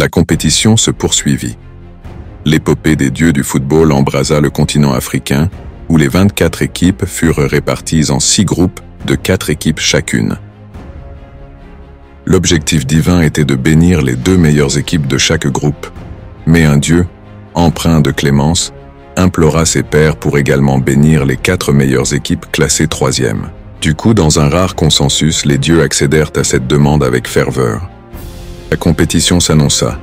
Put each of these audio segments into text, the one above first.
La compétition se poursuivit. L'épopée des dieux du football embrasa le continent africain, où les 24 équipes furent réparties en 6 groupes de 4 équipes chacune. L'objectif divin était de bénir les 2 meilleures équipes de chaque groupe, mais un dieu, empreint de clémence, implora ses pairs pour également bénir les 4 meilleures équipes classées 3e. Du coup, dans un rare consensus, les dieux accédèrent à cette demande avec ferveur. La compétition s'annonça,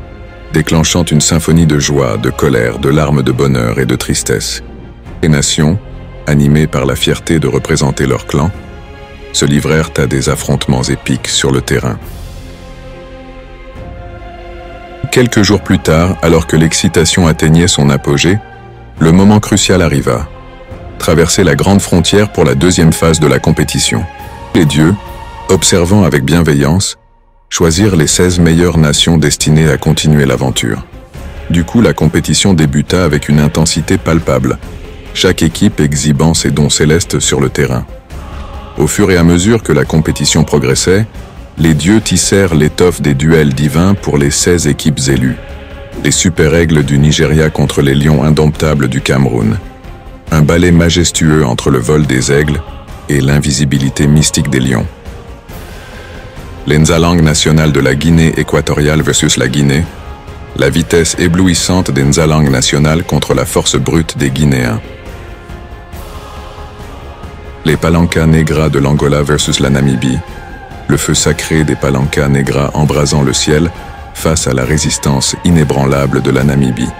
déclenchant une symphonie de joie, de colère, de larmes de bonheur et de tristesse. Les nations, animées par la fierté de représenter leur clan, se livrèrent à des affrontements épiques sur le terrain. Quelques jours plus tard, alors que l'excitation atteignait son apogée, le moment crucial arriva. Traverser la grande frontière pour la 2e phase de la compétition. Les dieux, observant avec bienveillance, choisirent les 16 meilleures nations destinées à continuer l'aventure. Du coup, la compétition débuta avec une intensité palpable, chaque équipe exhibant ses dons célestes sur le terrain. Au fur et à mesure que la compétition progressait, les dieux tissèrent l'étoffe des duels divins pour les 16 équipes élues. Les super-aigles du Nigeria contre les lions indomptables du Cameroun. Un ballet majestueux entre le vol des aigles et l'invisibilité mystique des lions. L'Nzalang national de la Guinée équatoriale versus la Guinée. La vitesse éblouissante des Nzalang national contre la force brute des Guinéens. Les Palanca Negras de l'Angola versus la Namibie, le feu sacré des Palanca Negras embrasant le ciel face à la résistance inébranlable de la Namibie.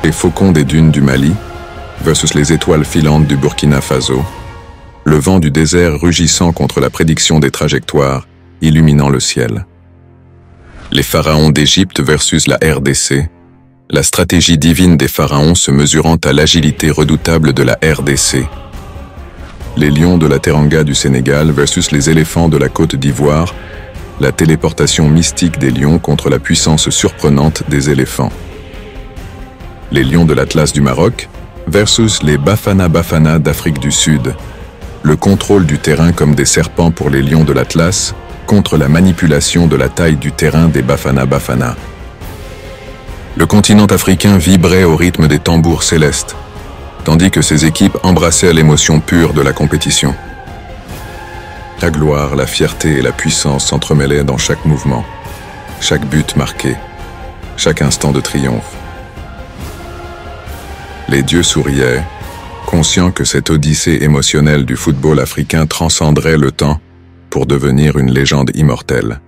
Les faucons des dunes du Mali versus les étoiles filantes du Burkina Faso, le vent du désert rugissant contre la prédiction des trajectoires, illuminant le ciel. Les pharaons d'Égypte versus la RDC, la stratégie divine des pharaons se mesurant à l'agilité redoutable de la RDC. Les lions de la Teranga du Sénégal versus les éléphants de la Côte d'Ivoire, la téléportation mystique des lions contre la puissance surprenante des éléphants. Les lions de l'Atlas du Maroc versus les Bafana Bafana d'Afrique du Sud, le contrôle du terrain comme des serpents pour les lions de l'Atlas contre la manipulation de la taille du terrain des Bafana Bafana. Le continent africain vibrait au rythme des tambours célestes, tandis que ses équipes embrassaient l'émotion pure de la compétition. La gloire, la fierté et la puissance s'entremêlaient dans chaque mouvement, chaque but marqué, chaque instant de triomphe. Les dieux souriaient, conscients que cette odyssée émotionnelle du football africain transcenderait le temps pour devenir une légende immortelle.